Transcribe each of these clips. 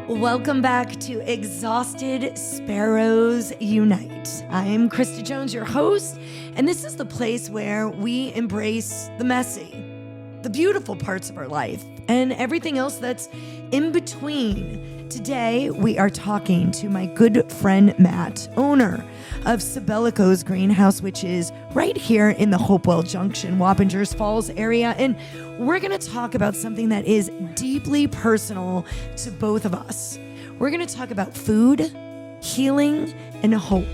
Welcome back to Exhausted Sparrows Unite. I am Krista Jones, your host, and this is the place where we embrace the messy, the beautiful parts of our life, and everything else that's in between. Today, we are talking to my good friend Matt, owner of Sabellico's Greenhouse, which is right here in the Hopewell Junction, Wappingers Falls area. And we're going to talk about something that is deeply personal to both of us. We're going to talk about food, healing, and hope.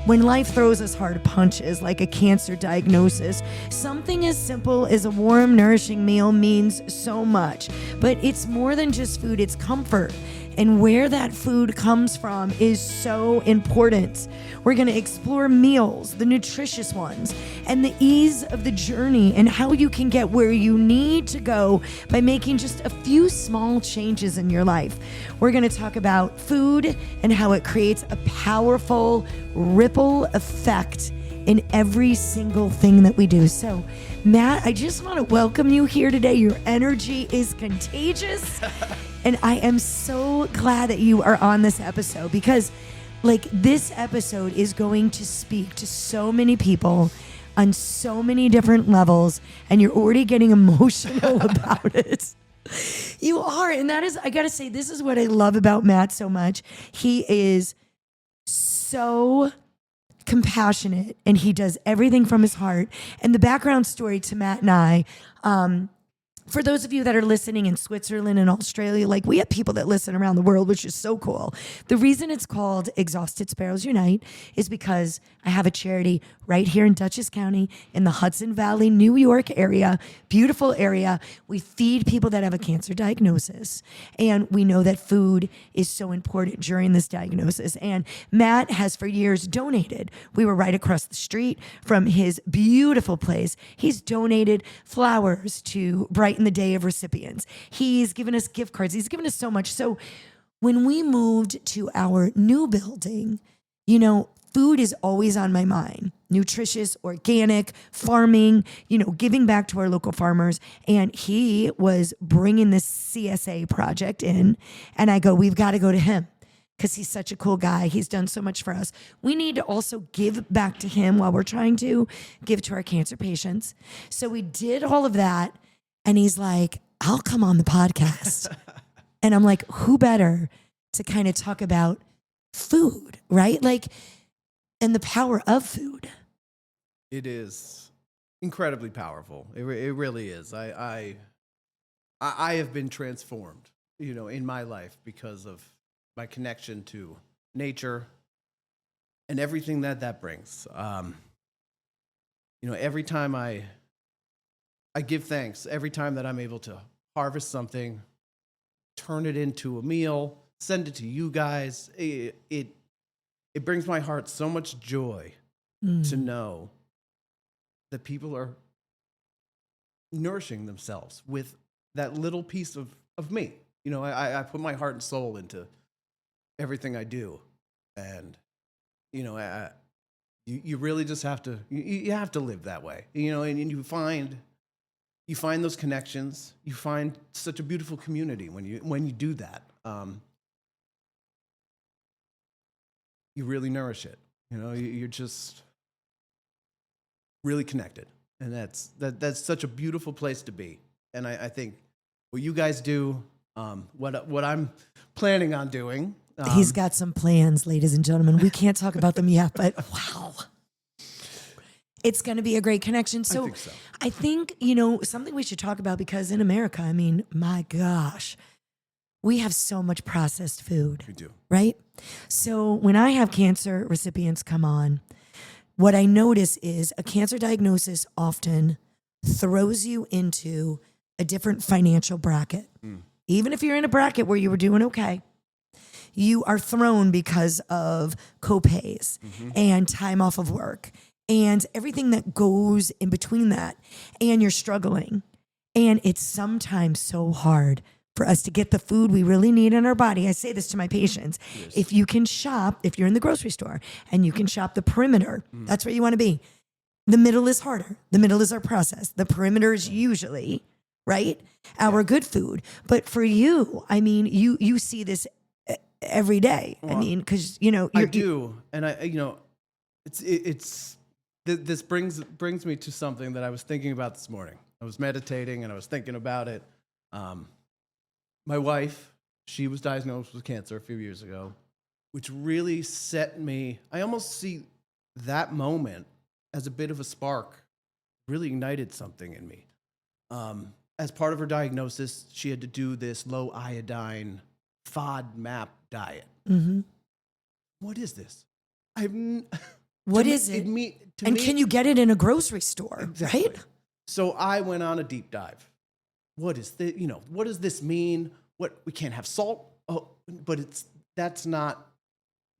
When life throws us hard punches like a cancer diagnosis, something as simple as a warm, nourishing meal means so much. But it's more than just food, it's comfort. And where that food comes from is so important. We're going to explore meals, the nutritious ones, and the ease of the journey and how you can get where you need to go by making just a few small changes in your life. We're going to talk about food and how it creates a powerful ripple effect in every single thing that we do. So, Matt, I just want to welcome you here today. Your energy is contagious. And I am so glad that you are on this episode because, this episode is going to speak to so many people on so many different levels, and you're already getting emotional about it. You are, and that is, I gotta say, this is what I love about Matt so much. He is so compassionate, and he does everything from his heart. And the background story to Matt and I, for those of you that are listening in Switzerland and Australia, we have people that listen around the world, which is so cool. The reason it's called Exhausted Sparrows Unite is because I have a charity right here in Dutchess County in the Hudson Valley, New York area, beautiful area. We feed people that have a cancer diagnosis, and we know that food is so important during this diagnosis. And Matt has for years donated. We were right across the street from his beautiful place. He's donated flowers to brighten the day of recipients. He's given us gift cards. He's given us so much. So when we moved to our new building, food is always on my mind. Nutritious, organic, farming, giving back to our local farmers. And he was bringing this CSA project in. And I go, we've got to go to him because he's such a cool guy. He's done so much for us. We need to also give back to him while we're trying to give to our cancer patients. So we did all of that. And he's like, I'll come on the podcast. And I'm like, who better to kind of talk about food, right? And the power of food. It is incredibly powerful. It really is. I have been transformed, in my life because of my connection to nature and everything that brings. Every time I give thanks, every time that I'm able to harvest something, turn it into a meal, send it to you guys. It brings my heart so much joy to know that people are nourishing themselves with that little piece of me. I put my heart and soul into everything I do. And, you really just have to, you have to live that way, and you find those connections. You find such a beautiful community when you do that. You really nourish it. You're just really connected, and that's such a beautiful place to be. And I think what you guys do, what I'm planning on doing. He's got some plans, ladies and gentlemen. We can't talk about them yet, but wow. It's going to be a great connection. So I think, something we should talk about, because in America, my gosh, we have so much processed food. We do. Right? So when I have cancer recipients come on, what I notice is a cancer diagnosis often throws you into a different financial bracket. Even if you're in a bracket where you were doing okay, you are thrown because of copays and time off of work and everything that goes in between that. And you're struggling. And it's sometimes so hard for us to get the food we really need in our body. I say this to my patients. Yes. If you can shop, if you're in the grocery store and you can shop the perimeter, that's where you want to be. The middle is harder. The middle is our process. The perimeter is usually, right, our good food. But for you, you see this every day. I Well, mean, because, I do. And this brings me to something that I was thinking about this morning. I was meditating and I was thinking about it. My wife, she was diagnosed with cancer a few years ago, which really set me, I almost see that moment as a bit of a spark, really ignited something in me. As part of her diagnosis, she had to do this low iodine FODMAP diet. Mm-hmm. What is this? What is it? Can you get it in a grocery store? Exactly. Right? So I went on a deep dive. What is this? What does this mean? What, we can't have salt? Oh, but that is not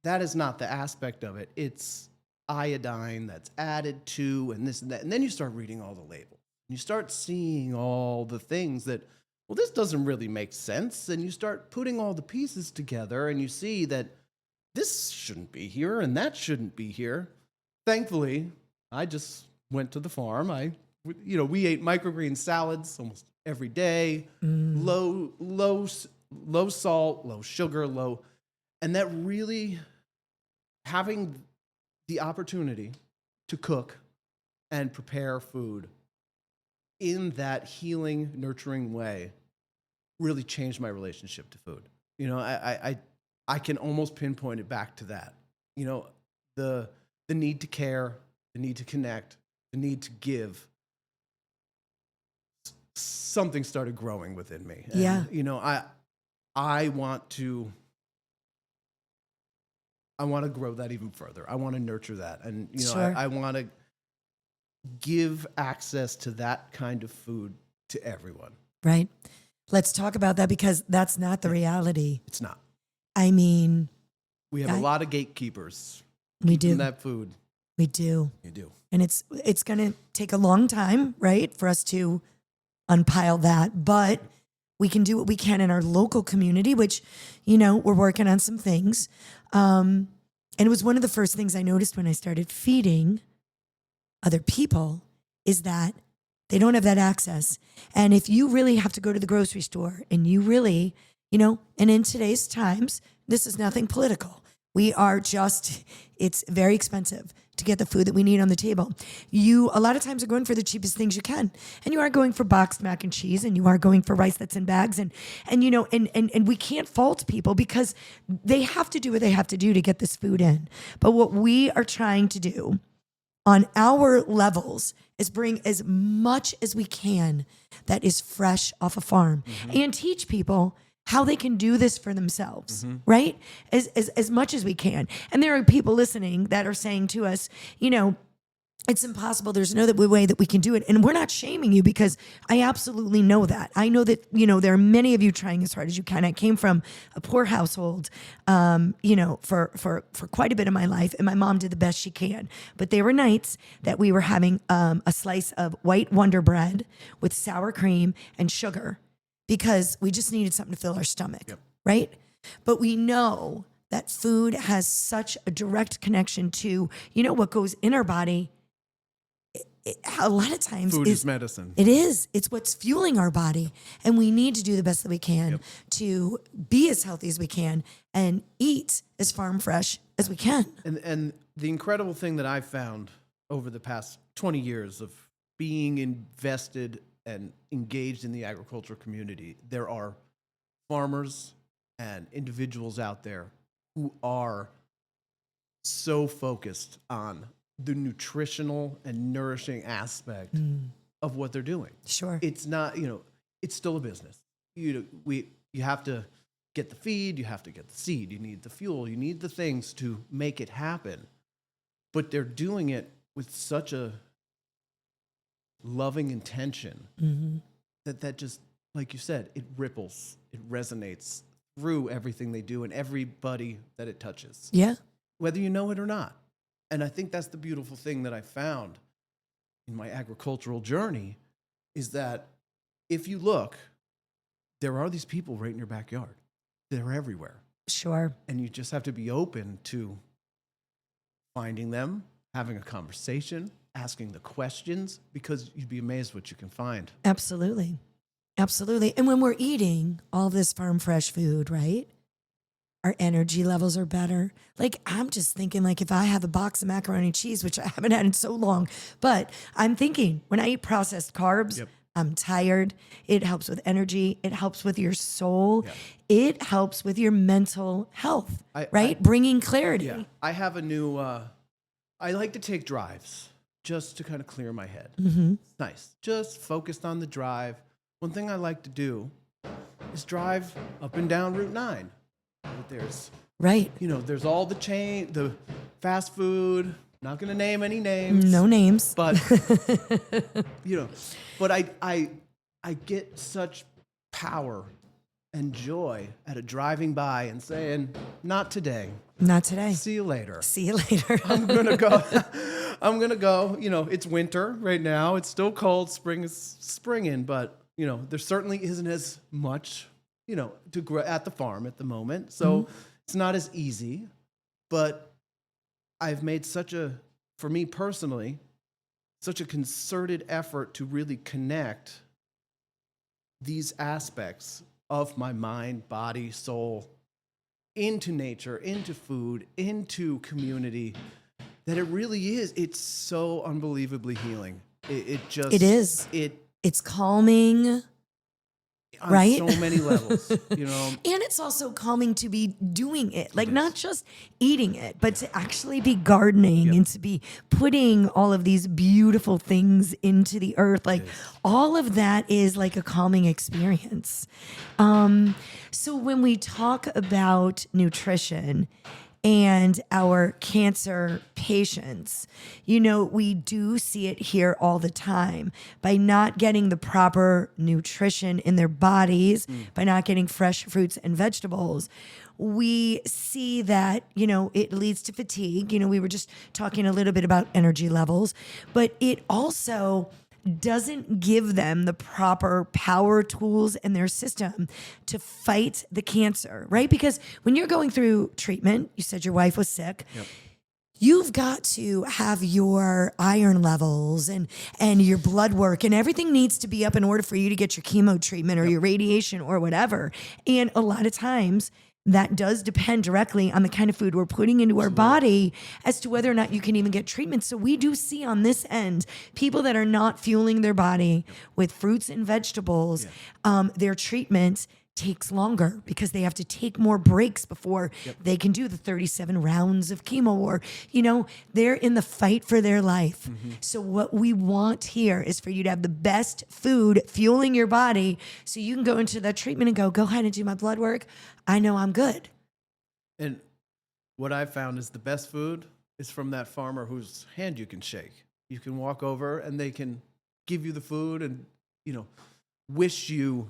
the aspect of it. It's iodine that's added to, and this and that. And then you start reading all the labels. You start seeing all the things that, well, this doesn't really make sense. And you start putting all the pieces together and you see that this shouldn't be here and that shouldn't be here. Thankfully, I just went to the farm. We ate microgreen salads almost every day, low salt, low sugar, and that really, having the opportunity to cook and prepare food in that healing, nurturing way really changed my relationship to food. I can almost pinpoint it back to that. The need to care, the need to connect, the need to give. Something started growing within me. And, Yeah. I want to grow that even further. I want to nurture that. And, Sure. I want to give access to that kind of food to everyone. Right. Let's talk about that, because that's not the reality. It's not. I mean, We have a lot of gatekeepers. We do. keeping that food. We do. You do. And it's going to take a long time, right, for us to unpile that. But we can do what we can in our local community, which, we're working on some things. And it was one of the first things I noticed when I started feeding other people is that they don't have that access. And if you really have to go to the grocery store and you really, and in today's times, this is nothing political. It's very expensive to get the food that we need on the table. You, a lot of times, are going for the cheapest things you can. And you are going for boxed mac and cheese, and you are going for rice that's in bags. And we can't fault people, because they have to do what they have to do to get this food in. But what we are trying to do on our levels is bring as much as we can that is fresh off a farm, and teach people how they can do this for themselves, right? As much as we can. And there are people listening that are saying to us, it's impossible. There's no way that we can do it. And we're not shaming you, because I absolutely know that. I know that, there are many of you trying as hard as you can. I came from a poor household, for quite a bit of my life. And my mom did the best she can. But there were nights that we were having a slice of white Wonder Bread with sour cream and sugar, because we just needed something to fill our stomach, right? But we know that food has such a direct connection to, what goes in our body. A lot of times Food is medicine. It is. It's what's fueling our body. And we need to do the best that we can to be as healthy as we can and eat as farm fresh as we can. And the incredible thing that I've found over the past 20 years of being invested and engaged in the agricultural community, there are farmers and individuals out there who are so focused on the nutritional and nourishing aspect of what they're doing. Sure. It's not, it's still a business. You have to get the feed, you have to get the seed, you need the fuel, you need the things to make it happen. But they're doing it with such a loving intention that just, like you said, it ripples, it resonates through everything they do and everybody that it touches. Yeah. Whether you know it or not. And I think that's the beautiful thing that I found in my agricultural journey, is that if you look, there are these people right in your backyard. They're everywhere. Sure. And you just have to be open to finding them, having a conversation, asking the questions, because you'd be amazed what you can find. Absolutely. Absolutely. And when we're eating all this farm fresh food, right? our energy levels are better. Like, I'm just thinking, like, if I have a box of macaroni and cheese, which I haven't had in so long, but I'm thinking when I eat processed carbs, Yep. I'm tired. It helps with energy. It helps with your soul. Yep. It helps with your mental health, right? I- Bringing clarity. Yeah. I have a new, I like to take drives just to kind of clear my head. Mm-hmm. It's nice. Just focused on the drive. One thing I like to do is drive up and down Route 9. There's, Right. there's all the fast food. Not going to name any names. No names. But, but I get such power and joy out of driving by and saying, not today. Not today. See you later. See you later. I'm going to go. It's winter right now. It's still cold. Spring is springing, but, there certainly isn't as much, to grow at the farm at the moment. So it's not as easy, but I've made for me personally, such a concerted effort to really connect these aspects of my mind, body, soul into nature, into food, into community, that it really is. It's so unbelievably healing. It is. It's calming. On right? so many levels, And it's also calming to be doing it, like not just eating it, but to actually be gardening and to be putting all of these beautiful things into the earth. Like all of that is like a calming experience. So when we talk about nutrition and our cancer patients, we do see it here all the time. By not getting the proper nutrition in their bodies, by not getting fresh fruits and vegetables, we see that, it leads to fatigue. We were just talking a little bit about energy levels, but it also doesn't give them the proper power tools in their system to fight the cancer, right? Because when you're going through treatment, you said your wife was sick. Yep. You've got to have your iron levels and your blood work, and everything needs to be up in order for you to get your chemo treatment or your radiation or whatever. And a lot of times that does depend directly on the kind of food we're putting into our body as to whether or not you can even get treatment. So we do see on this end people that are not fueling their body with fruits and vegetables. Their treatment takes longer because they have to take more breaks before they can do the 37 rounds of chemo, or, they're in the fight for their life. So what we want here is for you to have the best food fueling your body so you can go into that treatment and go ahead and do my blood work. I know I'm good. And what I've found is the best food is from that farmer whose hand you can shake. You can walk over and they can give you the food and, wish you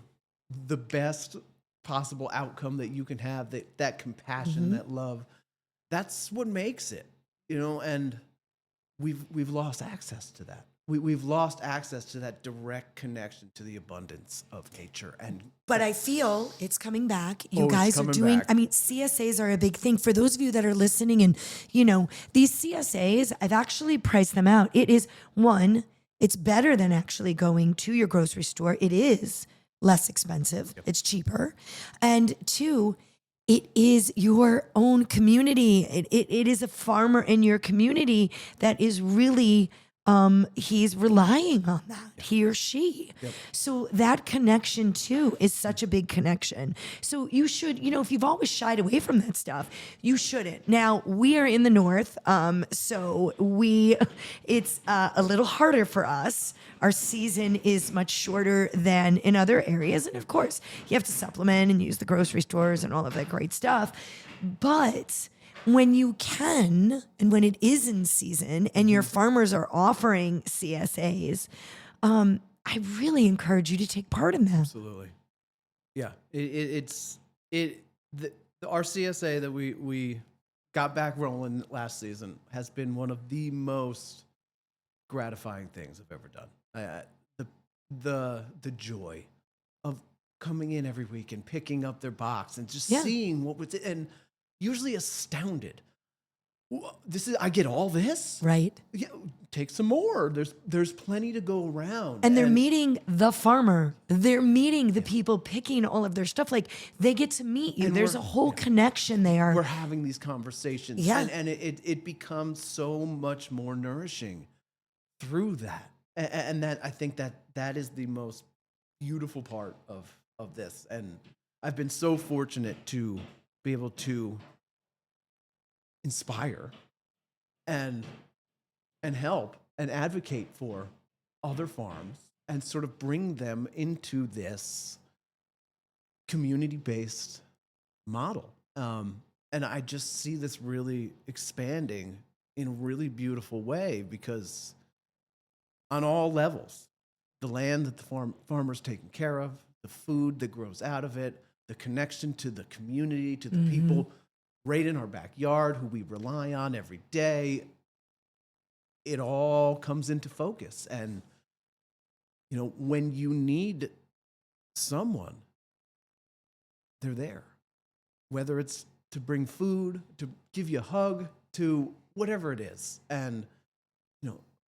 the best possible outcome that you can have, that compassion, that love. That's what makes it, and we've lost access to that. We've lost access to that direct connection to the abundance of nature. But I feel it's coming back. You Oh, it's guys are coming doing, back. CSAs are a big thing. For those of you that are listening and, these CSAs, I've actually priced them out. It is one, it's better than actually going to your grocery store. It is less expensive. It's cheaper. And two, it is your own community. It is a farmer in your community that is really, he's relying on that, he or she. So that connection too is such a big connection. So you should, if you've always shied away from that stuff, you shouldn't. Now we are in the north, so it's a little harder for us. Our season is much shorter than in other areas, and of course you have to supplement and use the grocery stores and all of that great stuff. But when you can, and when it is in season and your farmers are offering CSAs, I really encourage you to take part in that. Absolutely. Yeah. Our CSA that we got back rolling last season has been one of the most gratifying things I've ever done. The joy of coming in every week and picking up their box and just seeing what was it, and usually astounded. I get all this. Right. Yeah, take some more. There's plenty to go around. And they're meeting the farmer. They're meeting the people picking all of their stuff. Like they get to meet you. And There's a whole connection there. We're having these conversations. Yeah. And it becomes so much more nourishing through that. And that I think that is the most beautiful part of this. And I've been so fortunate to be able to inspire and help and advocate for other farms and sort of bring them into this community-based model. And I just see this really expanding in a really beautiful way because on all levels, the land that the farmer's taking care of, the food that grows out of it, the connection to the community, to the people right in our backyard who we rely on every day, it all comes into focus. And, when you need someone, they're there. Whether it's to bring food, to give you a hug, to whatever it is. And,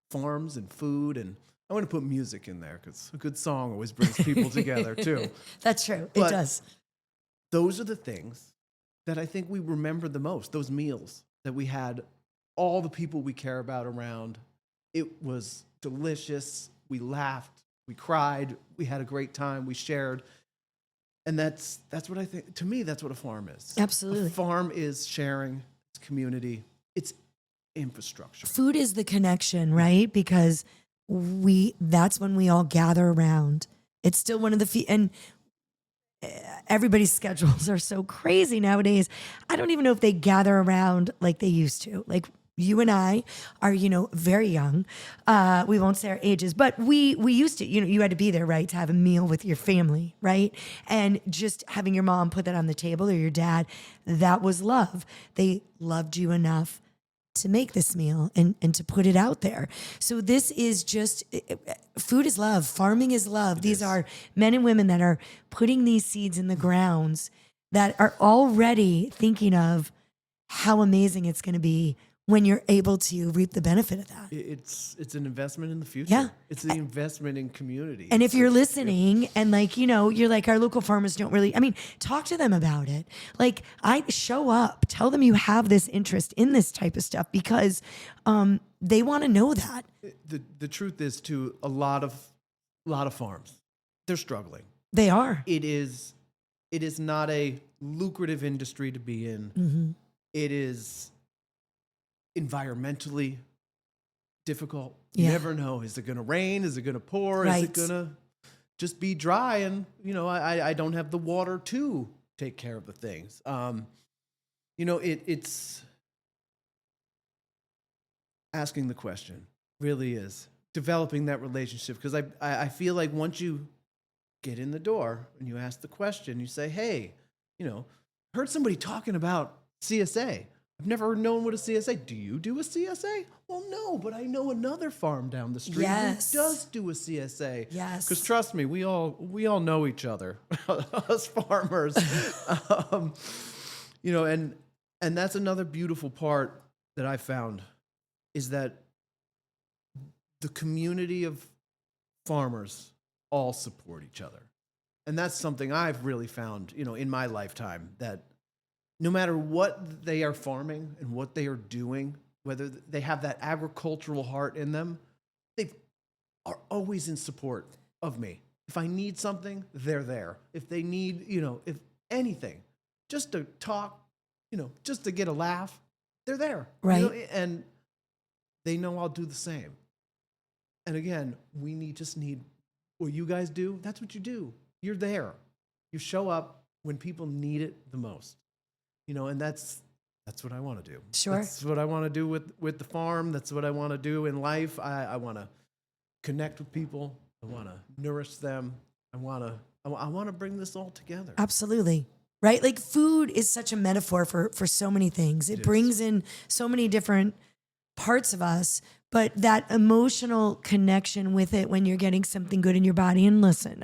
farms and food. And I want to put music in there because a good song always brings people together too. That's true. But it does. Those are the things that I think we remember the most, those meals that we had all the people we care about around. It was delicious. We laughed, we cried, we had a great time, we shared. And that's what I think, to me, that's what a farm is. Absolutely. A farm is sharing, it's community, it's infrastructure. Food is the connection, right? Because that's when we all gather around. It's still one of the and everybody's schedules are so crazy nowadays. I don't even know if they gather around like they used to. Like you and I are, very young. We won't say our ages, but we used to, you had to be there, right? To have a meal with your family, right? And just having your mom put that on the table or your dad, that was love. They loved you enough to make this meal and to put it out there. So this is just, food is love. Farming is love. These are men and women that are putting these seeds in the grounds that are already thinking of how amazing it's going to be when you're able to reap the benefit of that. It's an investment in the future. Yeah. It's the investment in community. And if you're listening and you're like, our local farmers don't really, talk to them about it. Like I show up, tell them you have this interest in this type of stuff because they want to know that. The truth is too, a lot of farms, they're struggling. They are. It is not a lucrative industry to be in. Mm-hmm. It is environmentally difficult. You never know. Is it going to rain? Is it going to pour? Right. Is it going to just be dry? And, I don't have the water to take care of the things. It's asking the question really is developing that relationship. Because I feel like once you get in the door and you ask the question, you say, hey, heard somebody talking about CSA. I've never known what a CSA. Do you do a CSA? Well, no, but I know another farm down the street who does do a CSA. Yes. Because trust me, we all know each other, us farmers. And that's another beautiful part that I found is that the community of farmers all support each other. And that's something I've really found, in my lifetime, that no matter what they are farming and what they are doing, whether they have that agricultural heart in them, they are always in support of me. If I need something, they're there. If they need, if anything, just to talk, just to get a laugh, they're there. Right. And they know I'll do the same. And again, we just need what you guys do. That's what you do. You're there. You show up when people need it the most. And that's what I want to do. Sure. That's what I want to do with the farm. That's what I want to do in life. I want to connect with people. I want to nourish them. I want to bring this all together. Absolutely. Right? Like food is such a metaphor for so many things. It brings in so many different parts of us, but that emotional connection with it when you're getting something good in your body. And listen,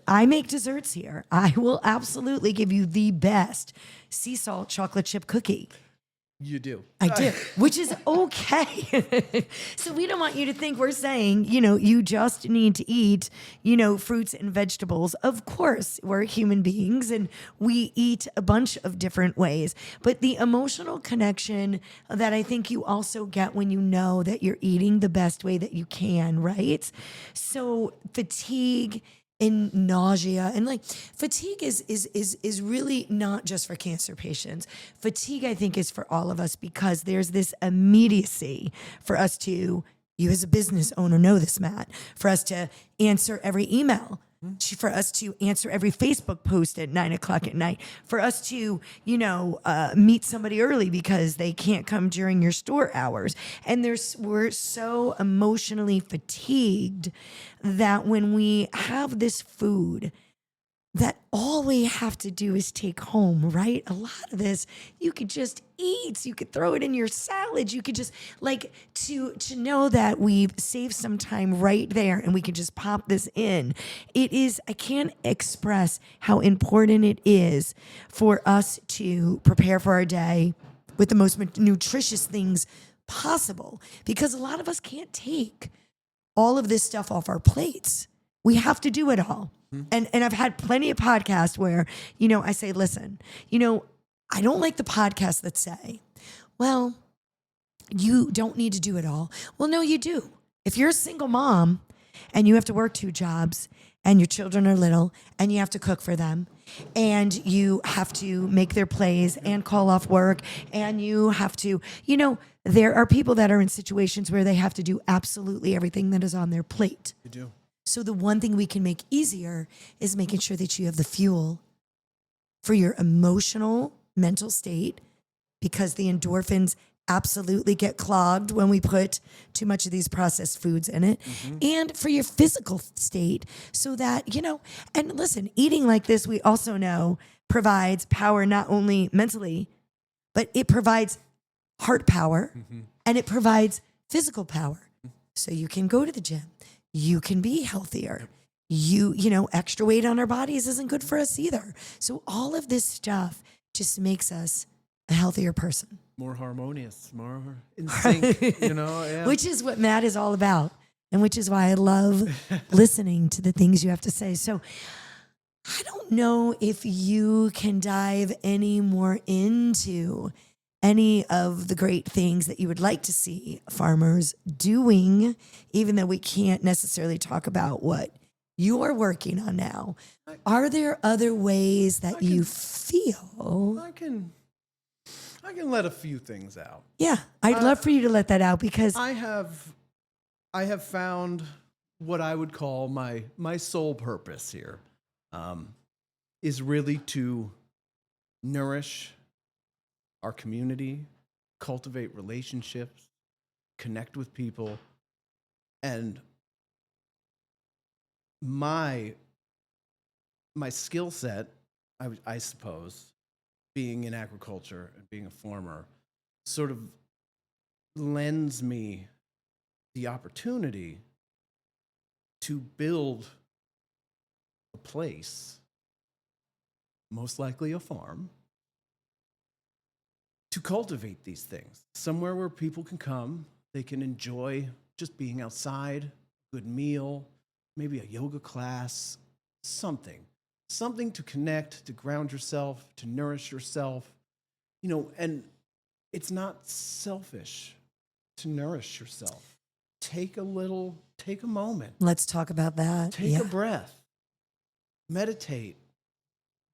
I make desserts here. I will absolutely give you the best sea salt chocolate chip cookie. You do. I do, which is okay. So we don't want you to think we're saying, you just need to eat, fruits and vegetables. Of course, we're human beings and we eat a bunch of different ways. But the emotional connection that I think you also get when you know that you're eating the best way that you can, right? So fatigue and nausea and fatigue is really not just for cancer patients. Fatigue, I think, is for all of us because there's this immediacy for us to, you as a business owner know this, Matt, for us to answer every email, for us to answer every Facebook post at 9:00 at night, for us to, meet somebody early because they can't come during your store hours. And we're so emotionally fatigued that when we have this food that all we have to do is take home, right? A lot of this you could just eat. You could throw it in your salad. You could just to know that we've saved some time right there and we can just pop this in. I can't express how important it is for us to prepare for our day with the most nutritious things possible because a lot of us can't take all of this stuff off our plates. We have to do it all. And I've had plenty of podcasts where, I say, listen, I don't like the podcasts that say, well, you don't need to do it all. Well, no, you do. If you're a single mom and you have to work 2 jobs and your children are little and you have to cook for them and you have to make their plays and call off work and you have to, there are people that are in situations where they have to do absolutely everything that is on their plate. You do. So the one thing we can make easier is making sure that you have the fuel for your emotional, mental state, because the endorphins absolutely get clogged when we put too much of these processed foods in it, and for your physical state so that, and listen, eating like this, we also know provides power not only mentally, but it provides heart power and it provides physical power. So you can go to the gym. You can be healthier. Extra weight on our bodies isn't good for us either. So all of this stuff just makes us a healthier person. More harmonious, more in sync, Yeah. Which is what Matt is all about. And which is why I love listening to the things you have to say. So I don't know if you can dive any more into any of the great things that you would like to see farmers doing, even though we can't necessarily talk about what you're working on now. Are there other ways that you feel? I can let a few things out. Yeah, I'd love for you to let that out because I have found what I would call my sole purpose here, is really to nourish our community, cultivate relationships, connect with people, and my skill set, I suppose, being in agriculture and being a farmer, sort of lends me the opportunity to build a place, most likely a farm, to cultivate these things. Somewhere where people can come, they can enjoy just being outside, good meal, maybe a yoga class, something to connect, to ground yourself, to nourish yourself, and it's not selfish to nourish yourself. Take a moment. Let's talk about that. Take a breath, meditate,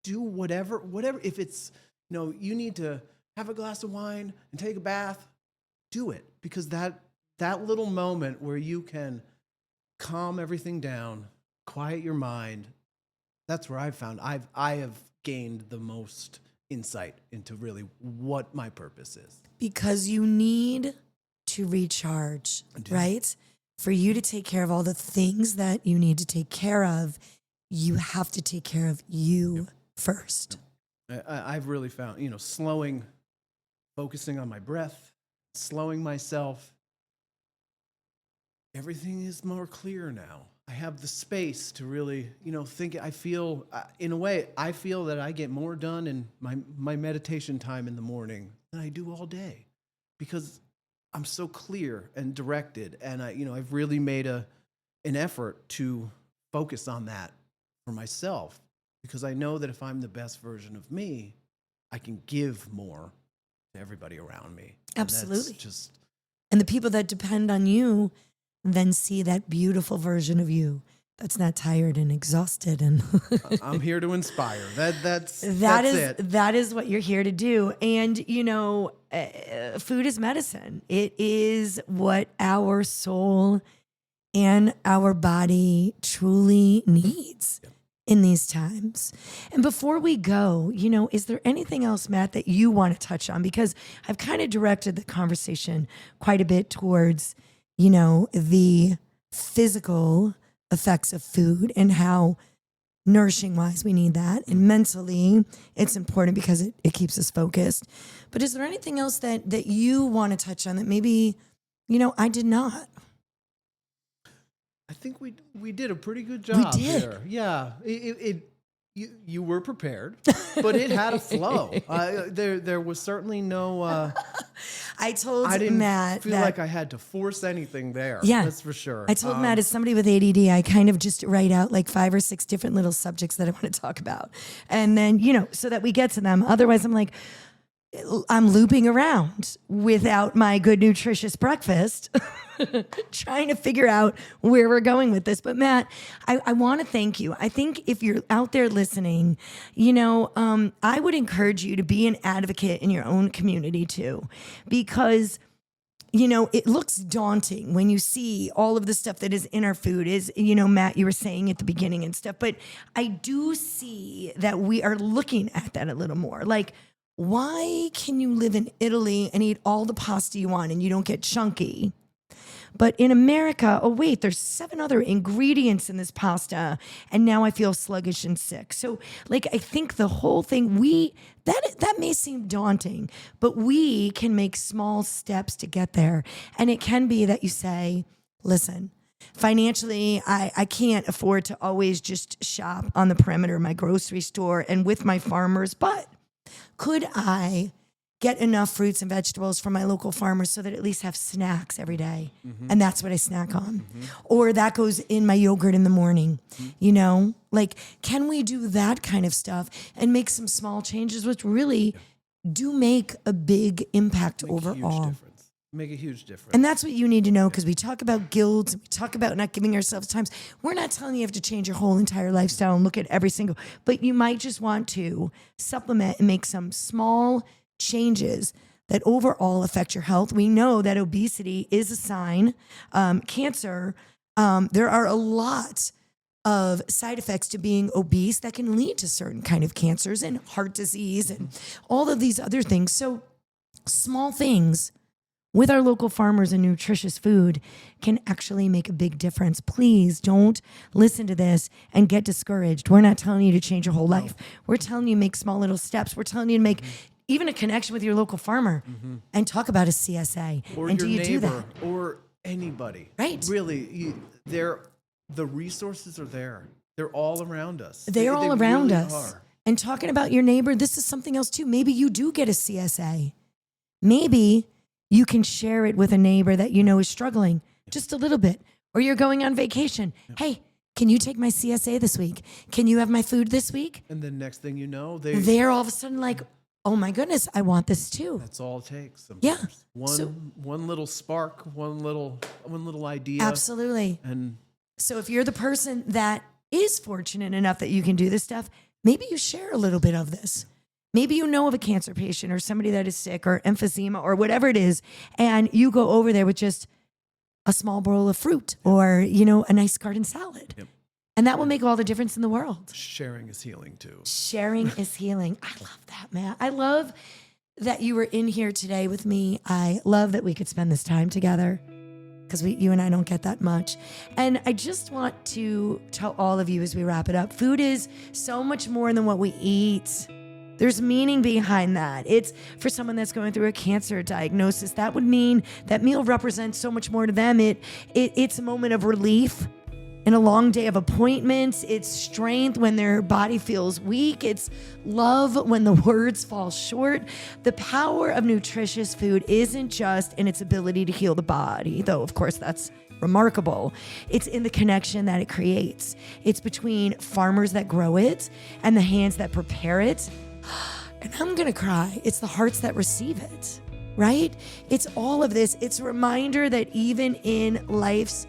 do whatever, if it's, you need to have a glass of wine and take a bath, do it. Because that little moment where you can calm everything down, quiet your mind, that's where I've found I have gained the most insight into really what my purpose is. Because you need to recharge, right? For you to take care of all the things that you need to take care of, you have to take care of you first. I've really found, focusing on my breath, slowing myself, everything is more clear now. I have the space to really, think. I feel, in a way, I feel that I get more done in my meditation time in the morning than I do all day, because I'm so clear and directed. And I've really made an effort to focus on that for myself, because I know that if I'm the best version of me, I can give more to everybody around me. Absolutely. And and the people that depend on you then see that beautiful version of you that's not tired and exhausted. And I'm here to inspire. That's it. That is what you're here to do. And, food is medicine. It is what our soul and our body truly needs in these times. And before we go, is there anything else, Matt, that you want to touch on? Because I've kind of directed the conversation quite a bit towards, the physical effects of food and how nourishing wise we need that. And mentally, it's important because it keeps us focused. But is there anything else that you want to touch on that maybe, I did not? I think we did a pretty good job here. Yeah, you were prepared, but it had a flow. There was certainly no. I told I didn't Matt feel like I had to force anything there. Yeah, that's for sure. I told Matt, as somebody with ADD, I kind of just write out like 5 or 6 different little subjects that I want to talk about, and then so that we get to them. Otherwise, I'm looping around without my good nutritious breakfast, trying to figure out where we're going with this. But Matt, I want to thank you. I think if you're out there listening, I would encourage you to be an advocate in your own community too, because it looks daunting when you see all of the stuff that is in our food is, Matt, you were saying at the beginning and stuff, but I do see that we are looking at that a little more. Like, why can you live in Italy and eat all the pasta you want and you don't get chunky? But in America, oh wait, there's 7 other ingredients in this pasta, and now I feel sluggish and sick. So, I think the whole thing, that may seem daunting, but we can make small steps to get there. And it can be that you say, listen, financially, I can't afford to always just shop on the perimeter of my grocery store and with my farmers, but could I get enough fruits and vegetables from my local farmers so that I at least have snacks every day? Mm-hmm. And that's what I snack on. Mm-hmm. Or that goes in my yogurt in the morning. Mm-hmm. Can we do that kind of stuff and make some small changes, which really do make a big impact overall? Make a huge difference. And that's what you need to know, because we talk about guilt, we talk about not giving ourselves times. We're not telling you have to change your whole entire lifestyle and look at every single, but you might just want to supplement and make some small changes that overall affect your health. We know that obesity is a sign. Cancer, there are a lot of side effects to being obese that can lead to certain kind of cancers and heart disease and all of these other things. So small things with our local farmers and nutritious food can actually make a big difference. Please don't listen to this and get discouraged. We're not telling you to change your whole life. We're telling you to make small little steps. We're telling you to make even a connection with your local farmer and talk about a CSA. Or and your do you neighbor, do that? or anybody. Right. Really, the resources are there. They're all around us. They're all around really us. are. And talking about your neighbor, this is something else too. Maybe you do get a CSA. Maybe you can share it with a neighbor that you know is struggling just a little bit. Or you're going on vacation. Hey, can you take my CSA this week? Can you have my food this week? And then next thing you know, they're all of a sudden like, oh my goodness, I want this too. That's all it takes. Sometimes. Yeah. One little spark, one little idea. Absolutely. And so if you're the person that is fortunate enough that you can do this stuff, maybe you share a little bit of this. Maybe you know of a cancer patient or somebody that is sick or emphysema or whatever it is, and you go over there with just a small bowl of fruit or, a nice garden salad. Yep. And that will make all the difference in the world. Sharing is healing too. Sharing is healing. I love that, man. I love that you were in here today with me. I love that we could spend this time together, because you and I don't get that much. And I just want to tell all of you as we wrap it up, food is so much more than what we eat. There's meaning behind that. It's for someone that's going through a cancer diagnosis. That would mean that meal represents so much more to them. It's a moment of relief. in a long day of appointments. It's strength when their body feels weak. It's love when the words fall short. The power of nutritious food isn't just in its ability to heal the body, though, of course, that's remarkable. It's in the connection that it creates. It's between farmers that grow it and the hands that prepare it. And I'm going to cry. It's the hearts that receive it, right? It's all of this. It's a reminder that even in life's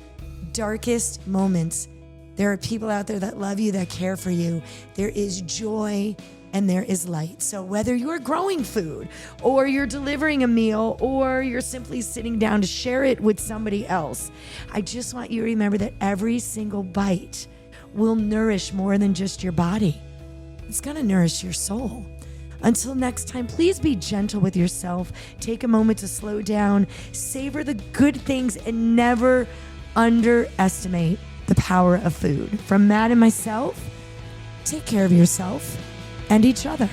darkest moments, there are people out there that love you, that care for you. There is joy and there is light. So whether you're growing food or you're delivering a meal or you're simply sitting down to share it with somebody else, I just want you to remember that every single bite will nourish more than just your body. It's going to nourish your soul. Until next time, please be gentle with yourself. Take a moment to slow down, savor the good things, and never underestimate the power of food. From Matt and myself, take care of yourself and each other.